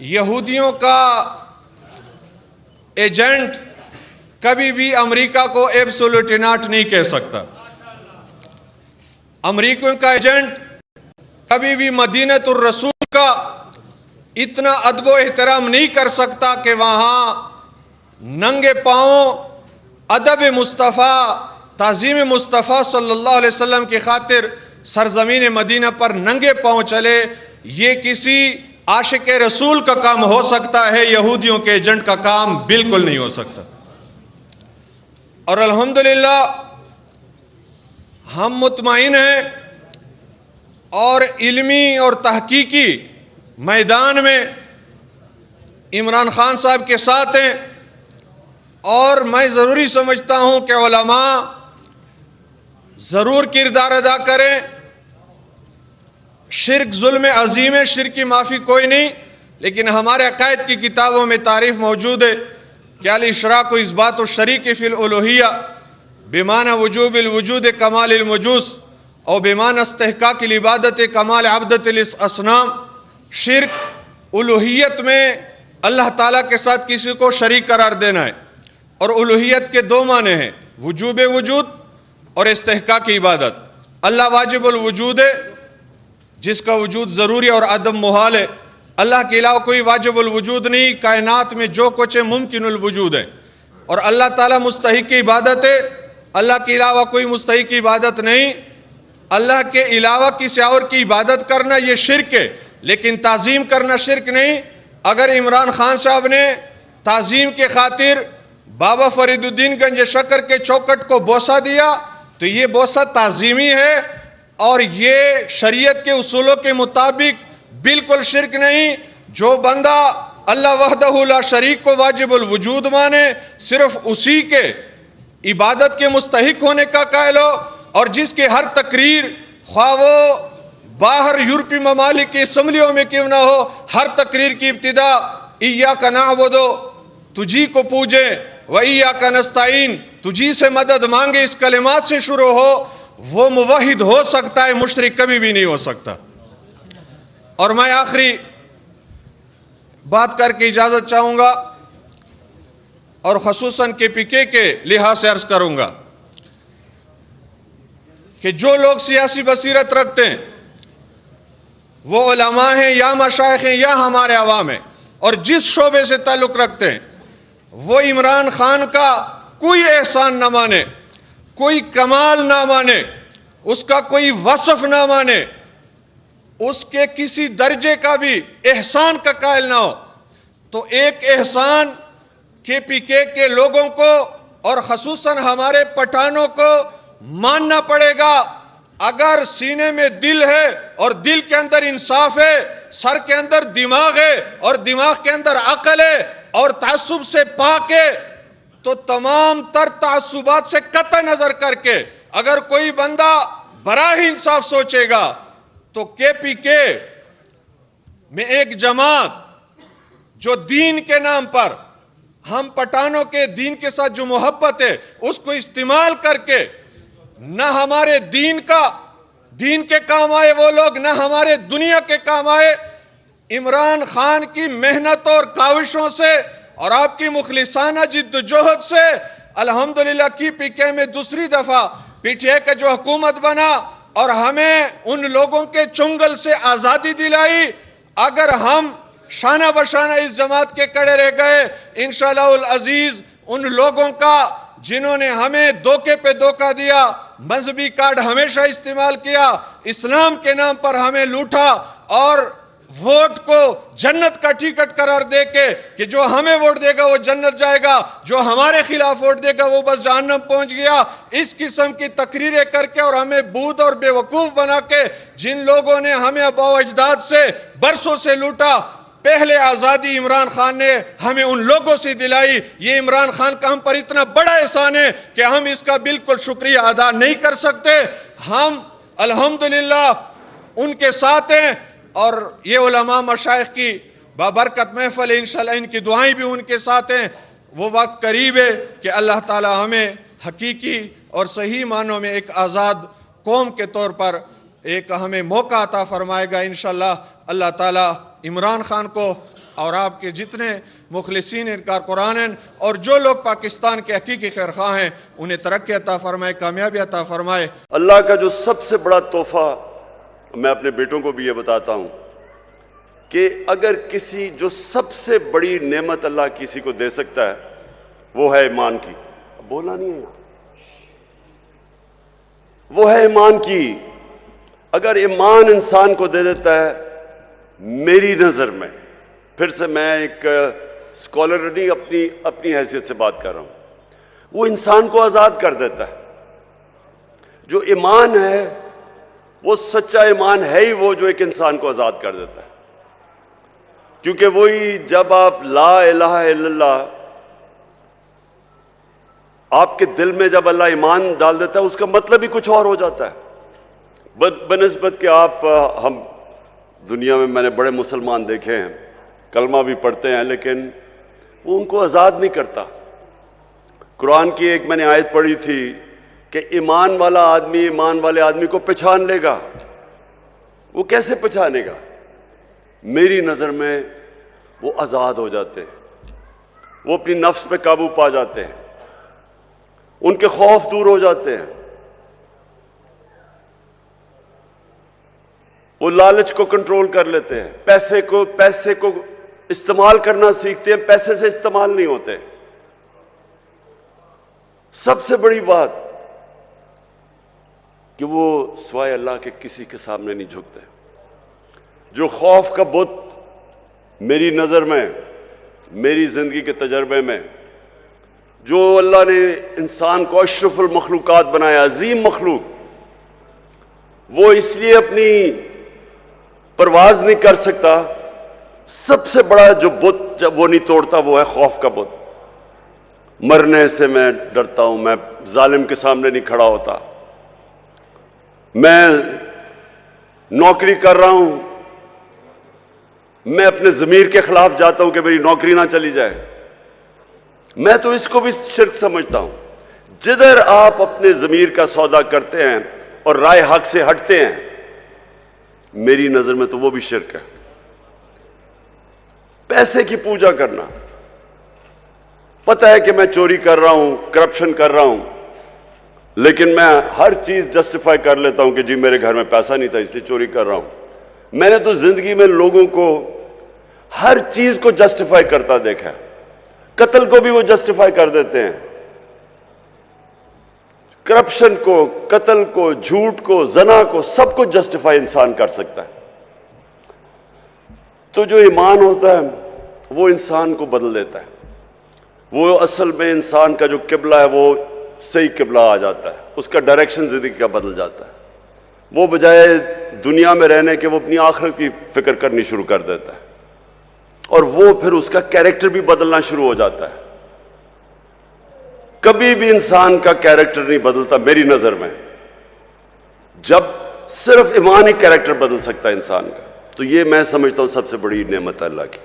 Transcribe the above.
یہودیوں کا ایجنٹ کبھی بھی امریکہ کو ایبسولوٹلی ناٹ نہیں کہہ سکتا. امریکیوں کا ایجنٹ کبھی بھی مدینۃ الرسول کا اتنا ادب و احترام نہیں کر سکتا کہ وہاں ننگے پاؤں ادب مصطفیٰ، تعظیم مصطفیٰ صلی اللہ علیہ وسلم کی خاطر سرزمین مدینہ پر ننگے پاؤں چلے. یہ کسی عاشق رسول کا کام ہو سکتا ہے، یہودیوں کے ایجنٹ کا کام بالکل نہیں ہو سکتا. اور الحمدللہ ہم مطمئن ہیں اور علمی اور تحقیقی میدان میں عمران خان صاحب کے ساتھ ہیں. اور میں ضروری سمجھتا ہوں کہ علماء ضرور کردار ادا کریں. شرک ظلم عظیم ہے، شرک کی معافی کوئی نہیں، لیکن ہمارے عقائد کی کتابوں میں تعریف موجود ہے کہ الاشراک اثبات الشریک فی الالوہیہ بمعنی وجوب الوجود کمال المجوس اور بمعنی استحقاق العبادت کمال عبدت الاصنام. شرک الوہیت میں اللہ تعالیٰ کے ساتھ کسی کو شریک قرار دینا ہے، اور الوہیت کے دو معنی ہیں، وجوب وجود اور استحقاق عبادت. اللہ واجب الوجود ہے جس کا وجود ضروری اور عدم محال ہے. اللہ کے علاوہ کوئی واجب الوجود نہیں، کائنات میں جو کچھ ہے ممکن الوجود ہے. اور اللہ تعالیٰ مستحق عبادت ہے، اللہ کے علاوہ کوئی مستحق عبادت نہیں. اللہ کے علاوہ کسی اور کی عبادت کرنا یہ شرک ہے، لیکن تعظیم کرنا شرک نہیں. اگر عمران خان صاحب نے تعظیم کے خاطر بابا فرید الدین گنج شکر کے چوکٹ کو بوسہ دیا تو یہ بوسہ تعظیمی ہے، اور یہ شریعت کے اصولوں کے مطابق بالکل شرک نہیں. جو بندہ اللہ وحدہ لا شریک کو واجب الوجود مانے، صرف اسی کے عبادت کے مستحق ہونے کا قائل ہو، اور جس کے ہر تقریر خواہ وہ باہر یورپی ممالک کی اسمبلیوں میں کیوں نہ ہو، ہر تقریر کی ابتدا ایاک نعبد، تجھی کو پوجے، و ایاک نستعین، تجھی سے مدد مانگے، اس کلمات سے شروع ہو، وہ موحد ہو سکتا ہے، مشرک کبھی بھی نہیں ہو سکتا. اور میں آخری بات کر کے اجازت چاہوں گا، اور خصوصاً KPK کے لحاظ سے عرض کروں گا کہ جو لوگ سیاسی بصیرت رکھتے ہیں، وہ علماء ہیں یا مشائخ ہیں یا ہمارے عوام ہیں، اور جس شعبے سے تعلق رکھتے ہیں، وہ عمران خان کا کوئی احسان نہ مانے، کوئی کمال نہ مانے، اس کا کوئی وصف نہ مانے، اس کے کسی درجے کا بھی احسان کا قائل نہ ہو. تو ایک احسان KPK کے لوگوں کو اور خصوصاً ہمارے پٹھانوں کو ماننا پڑے گا. اگر سینے میں دل ہے اور دل کے اندر انصاف ہے، سر کے اندر دماغ ہے اور دماغ کے اندر عقل ہے، اور تعصب سے پاک ہے، تو تمام تر تعصبات سے قطع نظر کر کے اگر کوئی بندہ براہ انصاف سوچے گا تو KPK میں ایک جماعت جو دین کے نام پر، ہم پٹھانوں کے دین کے ساتھ جو محبت ہے اس کو استعمال کر کے نہ ہمارے دین کے کام آئے وہ لوگ، نہ ہمارے دنیا کے کام آئے. عمران خان کی محنت اور کاوشوں سے اور آپ کی مخلصانہ جد و جہد سے الحمدللہ KPK میں دوسری دفعہ PTI کا جو حکومت بنا اور ہمیں ان لوگوں کے چنگل سے آزادی دلائی. اگر ہم شانہ بشانہ اس جماعت کے کڑے رہ گئے، انشاءاللہ العزیز ان لوگوں کا جنہوں نے ہمیں دھوکے پہ دھوکہ دیا، مذہبی کارڈ ہمیشہ استعمال کیا، اسلام کے نام پر ہمیں لوٹا، اور ووٹ کو جنت کا ٹکٹ قرار دے کے کہ جو ہمیں ووٹ دے گا وہ جنت جائے گا، جو ہمارے خلاف ووٹ دے گا وہ بس جہنم پہنچ گیا، اس قسم کی تقریریں کر کے اور ہمیں بود اور بے وقوف بنا کے جن لوگوں نے ہمیں آباء و اجداد سے برسوں سے لوٹا، پہلے آزادی عمران خان نے ہمیں ان لوگوں سے دلائی. یہ عمران خان کا ہم پر اتنا بڑا احسان ہے کہ ہم اس کا بالکل شکریہ ادا نہیں کر سکتے. ہم الحمدللہ ان کے ساتھ ہیں، اور یہ علماء مشائخ کی بابرکت محفل ہے، انشاءاللہ ان کی دعائیں بھی ان کے ساتھ ہیں. وہ وقت قریب ہے کہ اللہ تعالی ہمیں حقیقی اور صحیح معنوں میں ایک آزاد قوم کے طور پر ایک ہمیں موقع عطا فرمائے گا. انشاءاللہ اللہ تعالی عمران خان کو اور آپ کے جتنے مخلصین کارکنان ہیں اور جو لوگ پاکستان کے حقیقی خیرخواہ ہیں انہیں ترقی عطا فرمائے، کامیابی عطا فرمائے۔ اللہ کا جو سب سے بڑا تحفہ میں اپنے بیٹوں کو بھی یہ بتاتا ہوں کہ اگر کسی جو سب سے بڑی نعمت اللہ کسی کو دے سکتا ہے وہ ہے ایمان کی، بولا نہیں ہے، وہ ہے ایمان کی۔ اگر ایمان انسان کو دے دیتا ہے، میری نظر میں، پھر سے میں ایک اسکالر نہیں اپنی حیثیت سے بات کر رہا ہوں، وہ انسان کو آزاد کر دیتا ہے۔ جو ایمان ہے وہ سچا ایمان ہے ہی وہ جو ایک انسان کو آزاد کر دیتا ہے، کیونکہ وہی جب آپ لا الہ الا اللہ آپ کے دل میں جب اللہ ایمان ڈال دیتا ہے اس کا مطلب ہی کچھ اور ہو جاتا ہے بنسبت کہ آپ ہم دنیا میں نے بڑے مسلمان دیکھے ہیں کلمہ بھی پڑھتے ہیں لیکن وہ ان کو آزاد نہیں کرتا۔ قرآن کی ایک میں نے آیت پڑھی تھی کہ ایمان والا آدمی ایمان والے آدمی کو پہچان لے گا۔ وہ کیسے پہچانے گا؟ میری نظر میں وہ آزاد ہو جاتے ہیں، وہ اپنی نفس پہ قابو پا جاتے ہیں، ان کے خوف دور ہو جاتے ہیں، وہ لالچ کو کنٹرول کر لیتے ہیں، پیسے کو استعمال کرنا سیکھتے ہیں، پیسے سے استعمال نہیں ہوتے۔ سب سے بڑی بات کہ وہ سوائے اللہ کے کسی کے سامنے نہیں جھکتے۔ جو خوف کا بت میری نظر میں، میری زندگی کے تجربے میں، جو اللہ نے انسان کو اشرف المخلوقات بنایا، عظیم مخلوق، وہ اس لیے اپنی پرواز نہیں کر سکتا، سب سے بڑا جو بت جب وہ نہیں توڑتا وہ ہے خوف کا بت۔ مرنے سے میں ڈرتا ہوں، میں ظالم کے سامنے نہیں کھڑا ہوتا، میں نوکری کر رہا ہوں، میں اپنے ضمیر کے خلاف جاتا ہوں کہ میری نوکری نہ چلی جائے۔ میں تو اس کو بھی شرک سمجھتا ہوں۔ جدھر آپ اپنے ضمیر کا سودا کرتے ہیں اور رائے حق سے ہٹتے ہیں، میری نظر میں تو وہ بھی شرک ہے۔ پیسے کی پوجا کرنا، پتہ ہے کہ میں چوری کر رہا ہوں، کرپشن کر رہا ہوں، لیکن میں ہر چیز جسٹیفائی کر لیتا ہوں کہ جی میرے گھر میں پیسہ نہیں تھا اس لیے چوری کر رہا ہوں۔ میں نے تو زندگی میں لوگوں کو ہر چیز کو جسٹیفائی کرتا دیکھا ہے، قتل کو بھی وہ جسٹیفائی کر دیتے ہیں، کرپشن کو، قتل کو، جھوٹ کو، زنا کو، سب کو جسٹیفائی انسان کر سکتا ہے۔ تو جو ایمان ہوتا ہے وہ انسان کو بدل دیتا ہے، وہ اصل میں انسان کا جو قبلہ ہے وہ صحیح قبلہ آ جاتا ہے، اس کا ڈائریکشن زندگی کا بدل جاتا ہے۔ وہ بجائے دنیا میں رہنے کے وہ اپنی آخرت کی فکر کرنی شروع کر دیتا ہے، اور وہ پھر اس کا کیریکٹر بھی بدلنا شروع ہو جاتا ہے۔ کبھی بھی انسان کا کیریکٹر نہیں بدلتا میری نظر میں، جب صرف ایمان ہی کیریکٹر بدل سکتا ہے انسان کا۔ تو یہ میں سمجھتا ہوں سب سے بڑی نعمت ہے اللہ کی۔